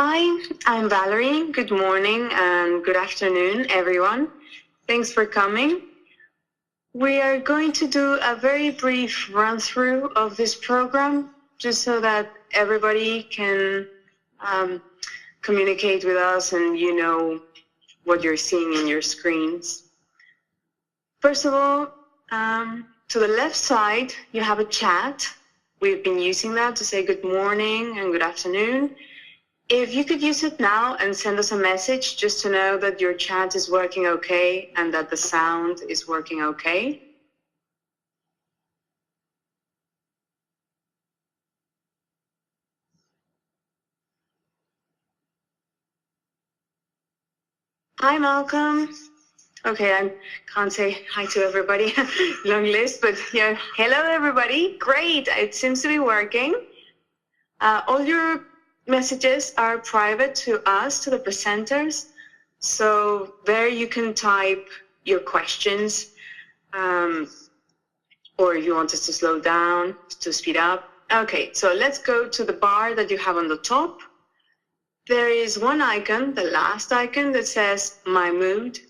Hi, I'm Valerie. Good morning and good afternoon, everyone. Thanks for coming. We are going to do a very brief run-through of this program, just so that everybody can communicate with us and you know what you're seeing in your screens. First of all, to the left side, you have a chat. We've been using that to say good morning and good afternoon. If you could use it now and send us a message just to know that your chat is working okay and that the sound is working okay. Hi, Malcolm. Okay, I can't say hi to everybody, long list, but yeah, hello everybody. Great, it seems to be working. All your messages are private to us, to the presenters. So there you can type your questions, or if you want us to slow down, to speed up. Okay, so let's go to the bar that you have on the top. There is one icon, the last icon, that says My Mood.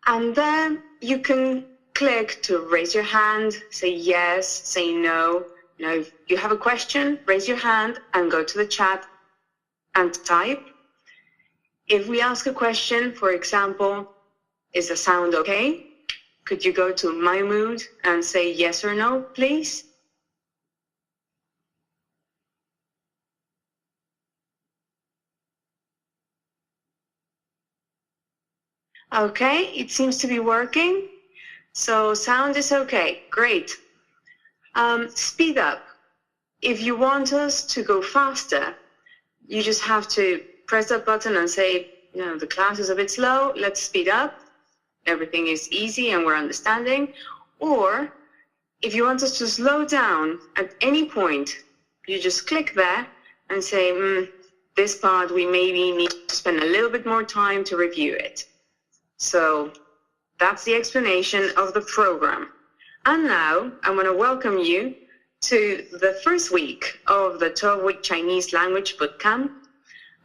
And then you can click to raise your hand, say yes, say no. You know, if you have a question, raise your hand and go to the chat and type. If we ask a question, for example, is the sound okay? Could you go to My Mood and say yes or no, please? Okay, it seems to be working. So sound is okay, great. Speed up. If you want us to go faster, you just have to press that button and say, you know, the class is a bit slow, let's speed up. Everything is easy and we're understanding. Or if you want us to slow down at any point, you just click there and say, this part we maybe need to spend a little bit more time to review it. So that's the explanation of the program. And now I want to welcome you to the first week of the 12-week Chinese Language Bootcamp.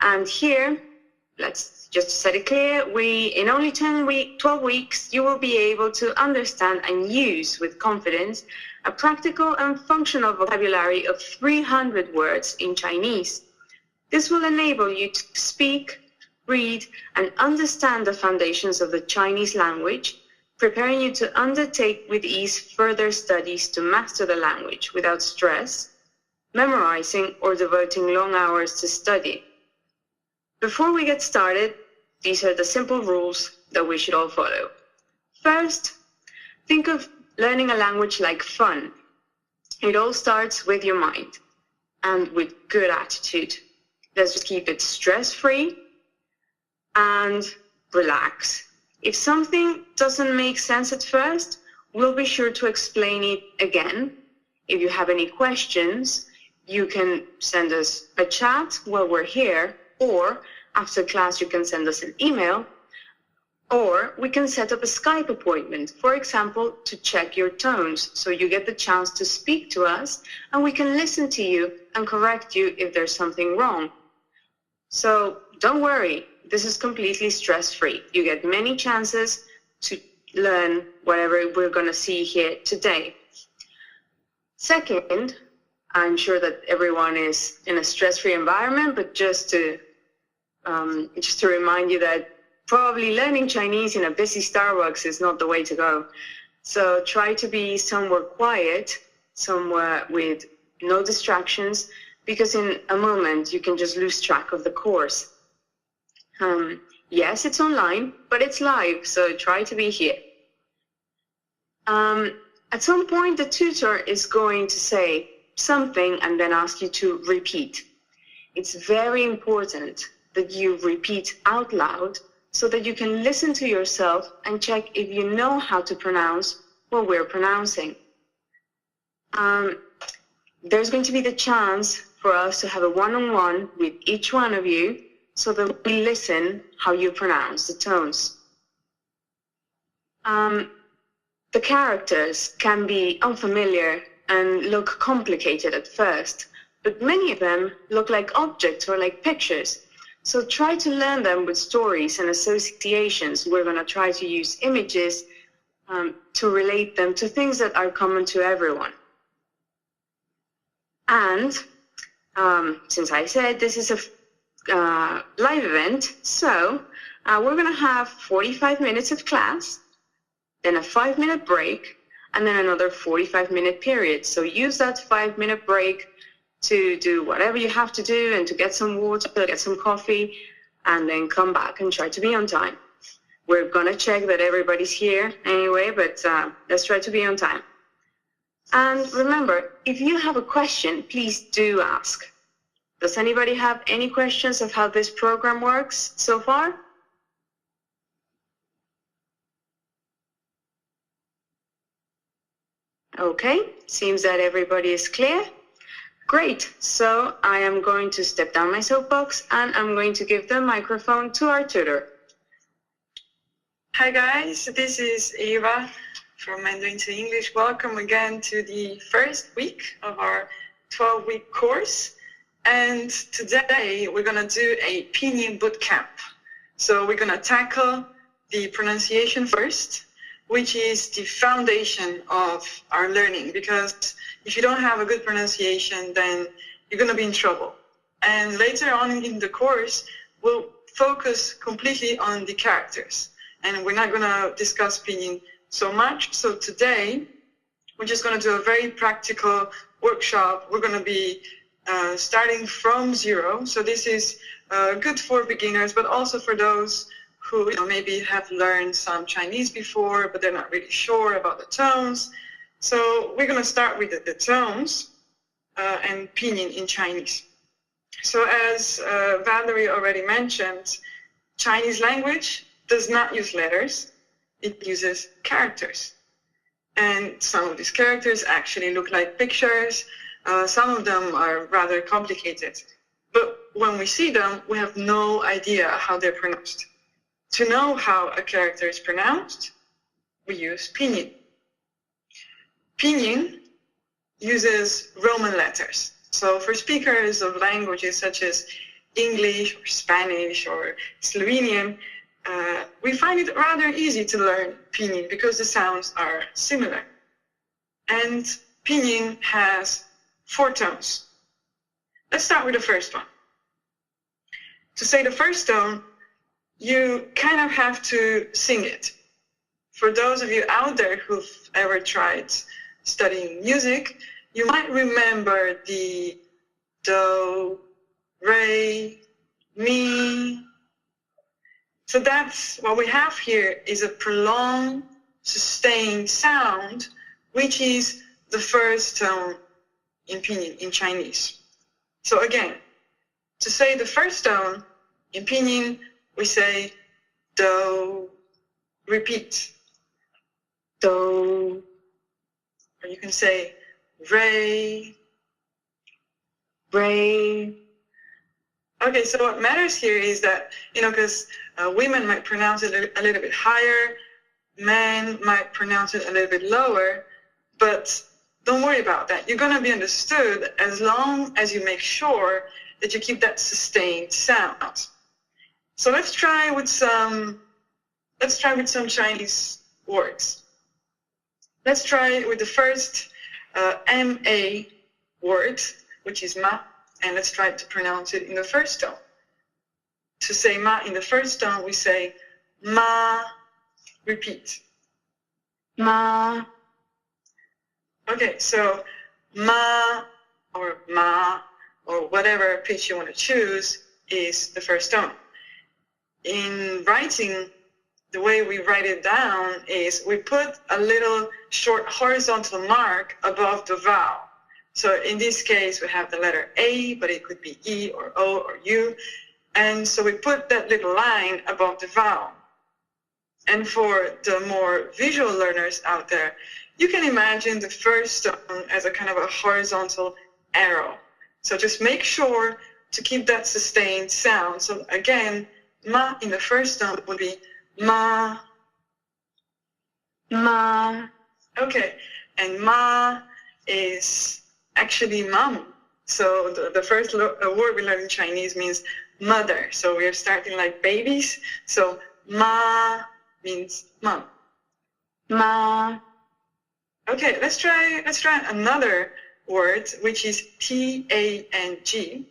And here, let's just set it clear, in only 12 weeks, you will be able to understand and use with confidence a practical and functional vocabulary of 300 words in Chinese. This will enable you to speak, read, and understand the foundations of the Chinese language, preparing you to undertake with ease further studies to master the language without stress, memorizing, or devoting long hours to study. Before we get started, these are the simple rules that we should all follow. First, think of learning a language like fun. It all starts with your mind and with good attitude. Let's just keep it stress-free and relax. If something doesn't make sense at first, we'll be sure to explain it again. If you have any questions, you can send us a chat while we're here, or after class you can send us an email, or we can set up a Skype appointment, for example, to check your tones, so you get the chance to speak to us and we can listen to you and correct you if there's something wrong. So don't worry. This is completely stress-free. You get many chances to learn whatever we're going to see here today. Second, I'm sure that everyone is in a stress-free environment, but just to remind you that probably learning Chinese in a busy Starbucks is not the way to go. So try to be somewhere quiet, somewhere with no distractions, because in a moment you can just lose track of the course. Yes, it's online, but it's live, so try to be here. At some point, the tutor is going to say something and then ask you to repeat. It's very important that you repeat out loud so that you can listen to yourself and check if you know how to pronounce what we're pronouncing. There's going to be the chance for us to have a one-on-one with each one of you, so that we listen how you pronounce the tones. The characters can be unfamiliar and look complicated at first, but many of them look like objects or like pictures. So try to learn them with stories and associations. We're going to try to use images to relate them to things that are common to everyone. And since I said this is a live event, so we're going to have 45 minutes of class, then a 5-minute break, and then another 45-minute period. So use that 5-minute break to do whatever you have to do and to get some water, get some coffee, and then come back and try to be on time. We're going to check that everybody's here anyway, but let's try to be on time. And remember, if you have a question, please do ask. Does anybody have any questions of how this program works so far? Okay, seems that everybody is clear. Great, so I am going to step down my soapbox and I'm going to give the microphone to our tutor. Hi guys, this is Eva from Mandarin to English. Welcome again to the first week of our 12-week course. And today we're going to do a pinyin bootcamp. So we're going to tackle the pronunciation first, which is the foundation of our learning, because if you don't have a good pronunciation, then you're going to be in trouble. And later on in the course, we'll focus completely on the characters. And we're not going to discuss pinyin so much. So today, we're just going to do a very practical workshop. We're going to be starting from 0. So this is good for beginners, but also for those who maybe have learned some Chinese before, but they're not really sure about the tones. So we're going to start with the tones and pinyin in Chinese. So as Valerie already mentioned, Chinese language does not use letters, it uses characters. And some of these characters actually look like pictures. Some of them are rather complicated. But when we see them, we have no idea how they're pronounced. To know how a character is pronounced, we use pinyin. Pinyin uses Roman letters. So for speakers of languages such as English or Spanish or Slovenian, we find it rather easy to learn pinyin because the sounds are similar. And pinyin has 4 tones. Let's start with the first one. To say the first tone, you kind of have to sing it. For those of you out there who've ever tried studying music, you might remember the do, re, mi. So that's what we have here, is a prolonged, sustained sound, which is the first tone in pinyin, in Chinese. So again, to say the first tone in pinyin, we say do, repeat, do, or you can say re, re. Okay, so what matters here is that, because women might pronounce it a little bit higher, men might pronounce it a little bit lower, but don't worry about that. You're going to be understood as long as you make sure that you keep that sustained sound. So let's try with some Chinese words. Let's try with the first MA word, which is ma, and let's try to pronounce it in the first tone. To say ma in the first tone, we say ma, repeat. Ma. Okay, so ma or whatever pitch you want to choose is the first tone. In writing, the way we write it down is we put a little short horizontal mark above the vowel. So in this case, we have the letter A, but it could be E or O or U. And so we put that little line above the vowel. And for the more visual learners out there, you can imagine the first tone as a kind of a horizontal arrow. So just make sure to keep that sustained sound. So again, ma in the first tone would be ma, Ma. Okay, and ma is actually mom. So the first word we learn in Chinese means mother. So we are starting like babies. So ma means mom. Ma. Okay, let's try another word, which is T-A-N-G.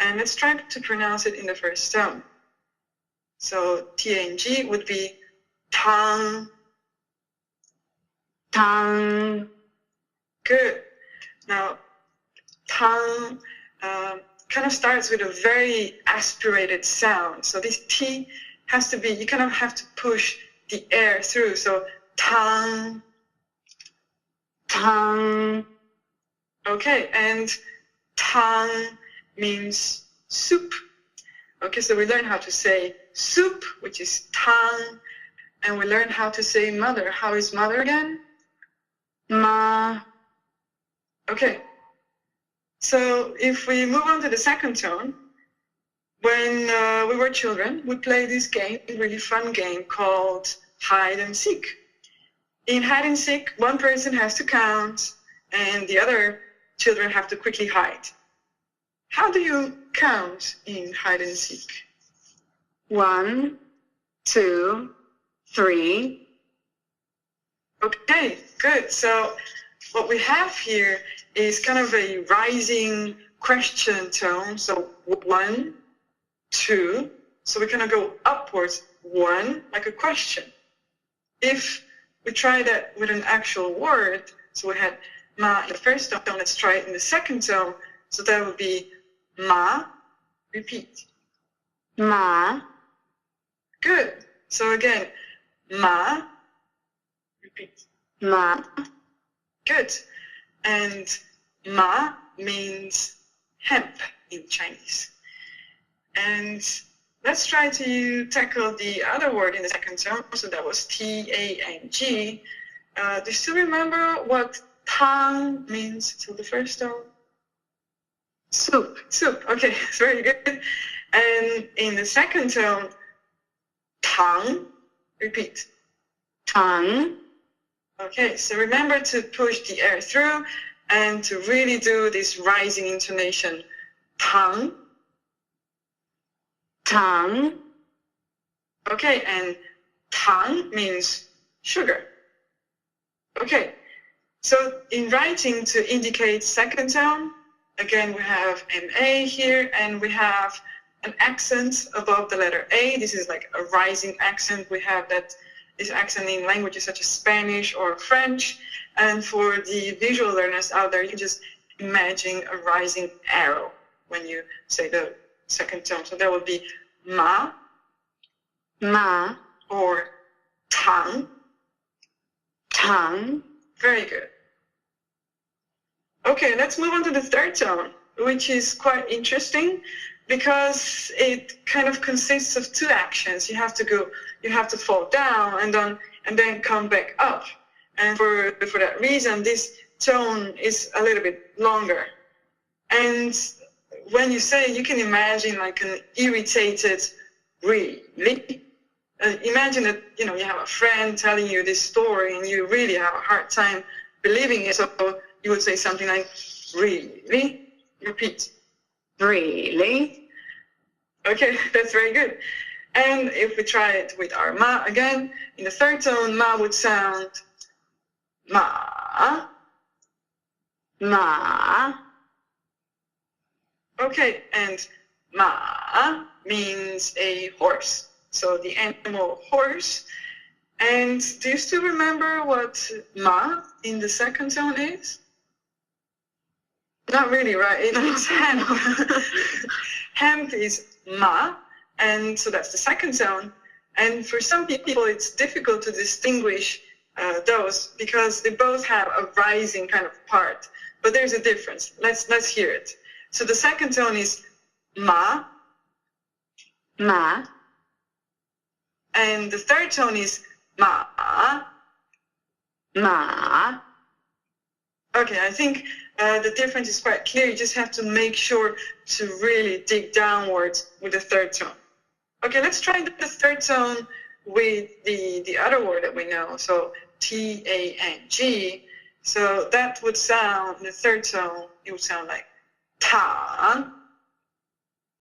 And let's try to pronounce it in the first tone. So T-A-N-G would be tang. Tang. Good. Now, tang kind of starts with a very aspirated sound. So this T has to be, you kind of have to push the air through. So tang. Tang. Okay, and tang means soup. Okay, so we learn how to say soup, which is tang, and we learn how to say mother. How is mother again? Ma. Okay, so if we move on to the second tone, when we were children, we played this game, a really fun game called hide and seek. In hide and seek, one person has to count, and the other children have to quickly hide. How do you count in hide and seek? 1, 2, 3. Okay, good. So what we have here is kind of a rising question tone. So 1, 2. So we kind of go upwards. 1, like a question. If we try that with an actual word, so we had ma in the first tone, let's try it in the second tone. So that would be ma, repeat. Ma. Good. So again, ma, repeat. Ma. Good. And ma means hemp in Chinese. And let's try to tackle the other word in the second tone. So that was T-A-N-G. Do you still remember what tang means to the first tone? Soup. Soup. Okay, it's very good. And in the second tone, tang, repeat. Tang. Okay, so remember to push the air through and to really do this rising intonation. Tang. Tang. Okay, and tang means sugar. Okay, so in writing to indicate second tone, again we have MA here, and we have an accent above the letter A. This is like a rising accent. We have this accent in languages such as Spanish or French. And for the visual learners out there, you can just imagine a rising arrow when you say the second tone. So that would be ma, Ma. or tang. Tang. Very good. Okay, let's move on to the third tone, which is quite interesting because it kind of consists of two actions. You have to fall down and then come back up. And for that reason, this tone is a little bit longer. And when you say it, you can imagine like an irritated really. Imagine that you have a friend telling you this story and you really have a hard time believing it. So you would say something like, really? Repeat. Really? Okay, that's very good. And if we try it with our ma again, in the third tone, ma would sound ma. Ma. Okay, and ma means a horse. So the animal horse. And do you still remember what ma in the second tone is? Not really, right? It's hemp. Hemp is ma, and so that's the second tone. And for some people, it's difficult to distinguish those because they both have a rising kind of part. But there's a difference. Let's hear it. So the second tone is ma. Ma. And the third tone is ma. Ma. Okay, I think the difference is quite clear. You just have to make sure to really dig downwards with the third tone. Okay, let's try the third tone with the other word that we know. So T-A-N-G. So that would sound, the third tone, it would sound like ta.